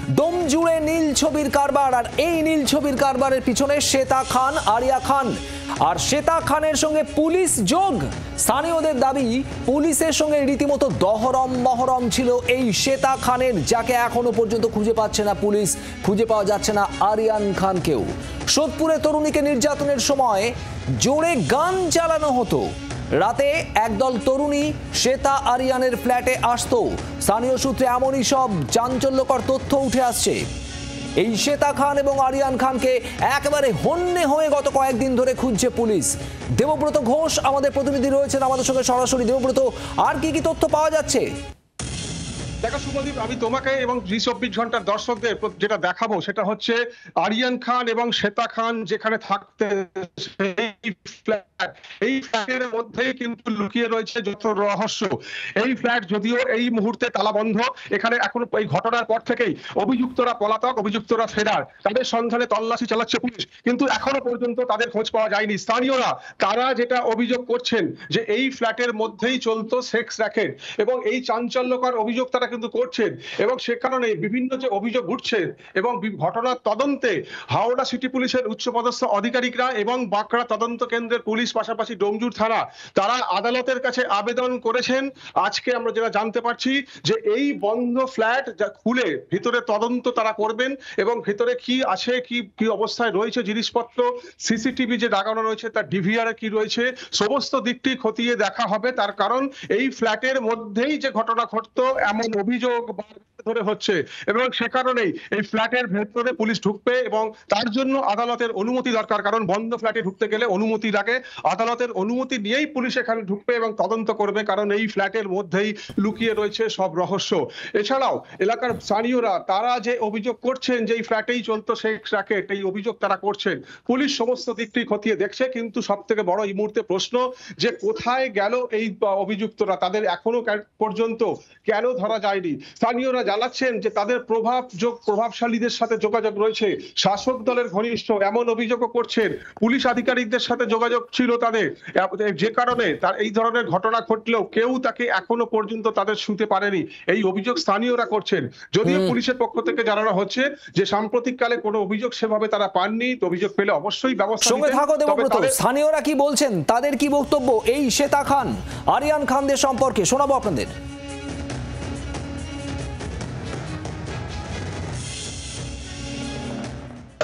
দম জুড়ে নীল ছবির কারবার, আর এই নীল ছবির কারবারের পিছনে শ্বেতা খান, আরিয়া খান, আর শ্বেতা খানের সঙ্গে পুলিশ যোগ। স্থানীয়দের দাবি, পুলিশের সঙ্গে রীতিমতো দহরম মহরম ছিল এই শ্বেতা খানের, যাকে এখনো পর্যন্ত খুঁজে পাচ্ছে না পুলিশ, খুঁজে পাওয়া যাচ্ছে না আরিয়ান খানকেও। সোদপুরে তরুণীকে নির্যাতনের সময় জোরে গান চালানো হতো। রাতে একদল তরুণী শ্বেতা আরিয়ানের ফ্ল্যাটে আসতো। স্থানীয় সূত্রে এমনই সব চাঞ্চল্যকর তথ্য উঠে আসছে। এই শ্বেতা খান এবং আরিয়ান খানকে একেবারে হন্যে হয়ে গত কয়েকদিন ধরে খুঁজছে পুলিশ। দেবব্রত ঘোষ আমাদের প্রতিনিধি রয়েছেন আমাদের সঙ্গে সরাসরি। দেবব্রত, আর কি কি তথ্য পাওয়া যাচ্ছে? দেখো শুভদীপ, আমি তোমাকে এবং জি24 ঘন্টার দর্শকদের যেটা দেখাবো সেটা হচ্ছে আরিয়ান খান এবং শ্বেতা খান যেখানে থাকতে, এই ফ্ল্যাটের মধ্যেই কিন্তু লুকিয়ে রয়েছে যত রহস্য। এই ফ্ল্যাট যদিও এই মুহূর্তে তালাবন্ধ, এখানে এখনো এই ঘটনার পর থেকেই অভিযুক্তরা পলাতক, অভিযুক্তরা ফেরার, তাদের সন্ধানে তল্লাশি চালাচ্ছে পুলিশ, কিন্তু এখনো পর্যন্ত তাদের খোঁজ পাওয়া যায়নি। স্থানীয়রা তারা যেটা অভিযোগ করছেন যে এই ফ্ল্যাটের মধ্যেই চলতো সেক্স র্যাকেট, এবং এই চাঞ্চল্যকর অভিযোগ তারা কিন্তু করছেন, এবং সে কারণে বিভিন্ন যে অভিযোগ উঠছে এবং ঘটনার তদন্তে হাওড়া সিটি পুলিশের উচ্চপদস্থ আধিকারিকরা এবং বাঁকড়া তদন্ত কেন্দ্রের পুলিশ, পাশাপাশি ডোমজুর থানা, তারা আদালতের কাছে আবেদন করেছেন। আজকে আমরা যেটা জানতে পারছি যে এই বন্ধ ফ্ল্যাট খুলে ভিতরে তদন্ত তারা করবেন, এবং ভিতরে কি আছে, কি অবস্থায় রয়েছে জিনিসপত্র, সিসিটিভি যে লাগানো রয়েছে তার ডিভিআর কি রয়েছে, সমস্ত দিকটি খতিয়ে দেখা হবে। তার কারণ এই ফ্ল্যাটের মধ্যেই যে ঘটনা ঘটতো এমন অভিযোগ ধরে হচ্ছে, এবং সে কারণেই এই ফ্ল্যাটের ভেতরে পুলিশ ঢুকবে, এবং তার জন্য আদালতের অনুমতি দরকার। কারণ বন্ধ ফ্ল্যাটে ঢুকতে গেলে অনুমতি লাগে, আদালতের অনুমতি নিয়েই পুলিশ এখানে ঢুকবে এবং তদন্ত করবে, কারণ এই ফ্ল্যাটের মধ্যেই লুকিয়ে রয়েছে সব রহস্য। এছাড়াও এলাকার স্থানীয়রা তারা যে অভিযোগ করছেন যে এই ফ্ল্যাটেই চলতো সেক্স র্যাকেট, এই অভিযোগ তারা করছেন। পুলিশ সমস্ত দিকটি খতিয়ে দেখছে, কিন্তু সব থেকে বড় এই মুহূর্তে প্রশ্ন যে কোথায় গেল এই অভিযুক্তরা, তাদের এখনো পর্যন্ত কেন ধরা যায়নি। স্থানীয়রা জানাচ্ছেন যে তাদের প্রভাবশালীদের সাথে যোগাযোগ রয়েছে, শাসক দলের ঘনিষ্ঠ, এমন অভিযোগও করছেন। পুলিশ আধিকারিকদের সাথে যোগাযোগ ছিল তাদের, যে কারণে তার এই ধরনের ঘটনা ঘটলেও কেউ তাকে এখনো পর্যন্ত তাদের শুনতে পারেনি, এই অভিযোগ স্থানীয়রা করছেন। যদিও পুলিশের পক্ষ থেকে জানানো হচ্ছে যে সাম্প্রতিককালে কোনো অভিযোগ সেভাবে তারা পাননি, অভিযোগ পেলে অবশ্যই ব্যবস্থা নেবেন। স্থানীয়রা কি বলছেন, তাদের কি বক্তব্য এই শ্বেতা খান, আরিয়ান খানদের সম্পর্কে শোনাবো আপনাদের।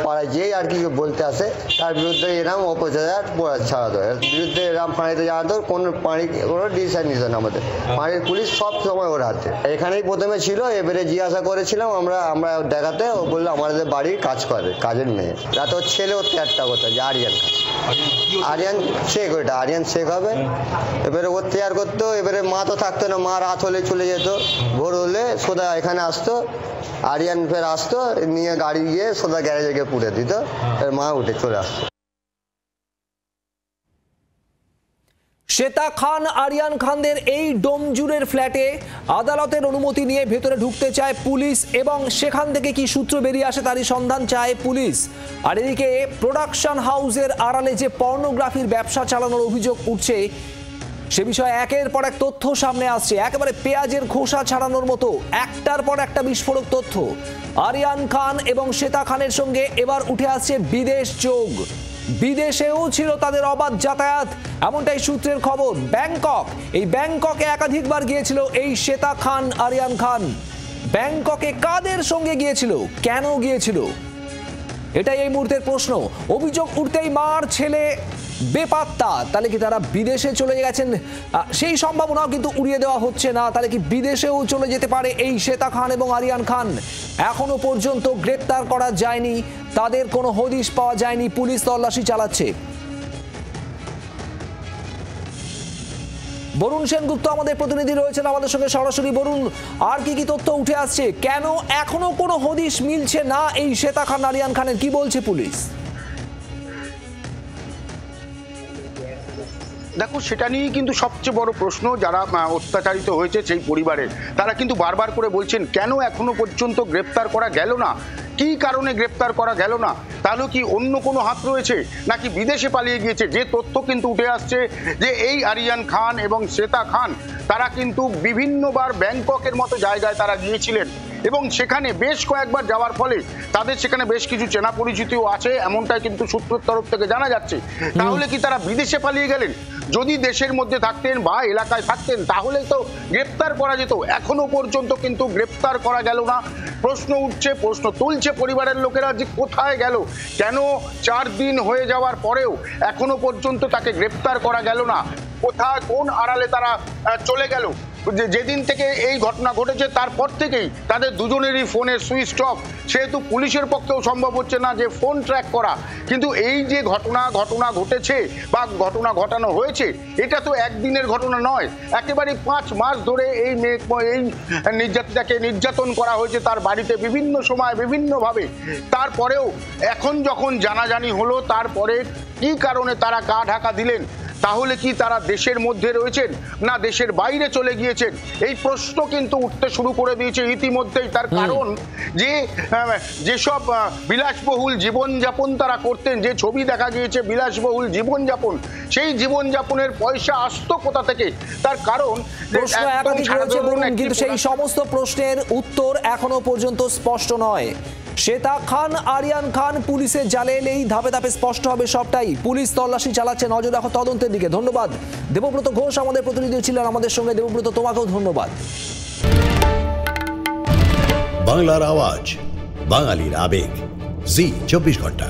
পাড়ায় যেই আর কি বলতে আসে তার বিরুদ্ধে এরম অপচার ছাড়া দেয়, বিরুদ্ধে এরম পানিতে যাওয়া তো কোনো পানি কোনো ডিসিশন নিত না। আমাদের পানির পুলিশ সব সময় ওর হাতে। এখানেই প্রথমে ছিল, এবারে জিজ্ঞাসা করেছিলাম আমরা দেখাতে, ও বললো আমাদের বাড়ির কাজ করে, কাজের মেয়ে। রাতে ওর ছেলে ওর একটা কথা যে আরিয়ান খান, আরিয়ান শেখ, ওইটা আরিয়ান শেখ হবে। এবারে ওর তৈয়ার করতো, এবারে মা তো থাকতো না, মা রাত হলে চলে যেত, ভোর হলে সোজা এখানে আসতো, আরিয়ান ফের আসতো, নিয়ে গাড়ি গিয়ে সোজা গ্যারেজে গিয়ে পুড়ে দিত, মা উঠে চলে আসতো। শ্বেতা খান, আরিয়ান খানদের এই ডোমজুরের ফ্ল্যাটে আদালতের অনুমতি নিয়ে ভেতরে ঢুকতে চায় পুলিশ, এবং সেখান থেকে কি সূত্র বেরিয়ে আসে তারই সন্ধান চায় পুলিশ। আর এদিকে প্রোডাকশন হাউসের আড়ালে যে পর্নোগ্রাফির ব্যবসা চালানোর অভিযোগ উঠছে, সে বিষয়ে একের পর এক তথ্য সামনে আসছে, একেবারে পেঁয়াজের খোসা ছাড়ানোর মতো একটার পর একটা বিস্ফোরক তথ্য। আরিয়ান খান এবং শ্বেতা খানের সঙ্গে এবার উঠে আসছে বিদেশ যোগ, বিদেশেও ছিল তাদের অবাধ যাতায়াত, এমনটাই সূত্রের খবর। ব্যাংকক, এই ব্যাংককে একাধিকবার গিয়েছিল এই শ্বেতা খান, আরিয়ান খান। ব্যাংককে কাদের সঙ্গে গিয়েছিল, কেন গিয়েছিল, এটাই এই মুহূর্তের প্রশ্ন। অভিযোগ উঠতেই মার ছেলে বেপাত্তা, তাহলে কি তারা বিদেশে চলে গেছেন? সেই সম্ভাবনাও কিন্তু উড়িয়ে দেওয়া হচ্ছে না। তাহলে কি বিদেশেও চলে যেতে পারে এই শ্বেতা খান এবং আরিয়ান খান? এখনো পর্যন্ত গ্রেপ্তার করা যায়নি, তাদের কোনো হদিশ পাওয়া যায়নি, পুলিশ তল্লাশি চালাচ্ছে। বরুণ সেনগুপ্ত আমাদের প্রতিনিধি রয়েছেন আমাদের সঙ্গে সরাসরি। বরুণ, আর কি কি তথ্য উঠে আসছে, কেন এখনো কোনো হদিশ মিলছে না এই শ্বেতা খান, আরিয়ান খানের, কি বলছে পুলিশ? দেখো, সেটা নিয়েই কিন্তু সবচেয়ে বড় প্রশ্ন। যারা অত্যাচারিত হয়েছে সেই পরিবারের, তারা কিন্তু বারবার করে বলছেন কেন এখনো পর্যন্ত গ্রেপ্তার করা গেল না, কি কারণে গ্রেপ্তার করা গেল না, তাহলে কি অন্য কোনো হাত রয়েছে, নাকি বিদেশে পালিয়ে গিয়েছে? যে তথ্য কিন্তু উঠে আসছে যে এই আরিয়ান খান এবং শ্বেতা খান তারা কিন্তু বিভিন্নবার ব্যাংককের মতো জায়গায় তারা গিয়েছিলেন, এবং সেখানে বেশ কয়েকবার যাওয়ার ফলে তাদের সেখানে বেশ কিছু চেনা পরিচিতিও আছে, এমনটাই কিন্তু সূত্রের তরফ থেকে জানা যাচ্ছে। তাহলে কি তারা বিদেশে পালিয়ে গেলেন? যদি দেশের মধ্যে থাকতেন বা এলাকায় থাকতেন তাহলে তো গ্রেপ্তার করা যেত। এখনো পর্যন্ত কিন্তু গ্রেপ্তার করা গেল না। প্রশ্ন উঠছে, প্রশ্ন তুলছে পরিবারের লোকেরা যে কোথায় গেল, কেন 4 দিন হয়ে যাওয়ার পরেও এখনো পর্যন্ত তাকে গ্রেপ্তার করা গেল না, কোথায় কোন আড়ালে তারা চলে গেল। যেদিন থেকে এই ঘটনা ঘটেছে তারপর থেকেই তাদের দুজনেরই ফোনের সুইচ অফ, সেহেতু পুলিশের পক্ষেও সম্ভব হচ্ছে না যে ফোন ট্র্যাক করা। কিন্তু এই যে ঘটনা ঘটেছে বা ঘটনা ঘটানো হয়েছে, এটা তো একদিনের ঘটনা নয়, একেবারে 5 মাস ধরে এই নির্যাতিতাকে নির্যাতন করা হয়েছে তার বাড়িতে বিভিন্ন সময় বিভিন্নভাবে। তারপরেও এখন যখন জানাজানি হলো, তারপরে কি কারণে তারা গা ঢাকা দিলেন? তাহলে কি তারা দেশের মধ্যে রয়েছেন না দেশের বাইরে চলে গিয়েছেন? এই প্রশ্ন কিন্তু উঠতে শুরু করে দিয়েছে ইতিমধ্যেই। তার কারণ যেসব বিলাসবহুল জীবনযাপন তারা করতেন, যে ছবি দেখা গিয়েছে বিলাসবহুল জীবনযাপন, সেই জীবনযাপনের পয়সা আসতো কোথা থেকে? তার কারণ প্রশ্ন একাধিক রয়েছে বলুন, কিন্তু সেই সমস্ত প্রশ্নের উত্তর এখনো পর্যন্ত স্পষ্ট নয়। শ্বেতা খান, আরিয়ান খান পুলিশের জালে এলেই ধাপে ধাপে স্পষ্ট হবে সবটাই। পুলিশ তল্লাশি চালাচ্ছে, নজর রাখো তদন্তের দিকে। ধন্যবাদ দেবব্রত ঘোষ আমাদের প্রতিনিধি ছিলেন আমাদের সঙ্গে। দেবব্রত, তোমাকেও ধন্যবাদ। বাংলার আওয়াজ, বাঙালির আবেগ, জি 24 ঘন্টা।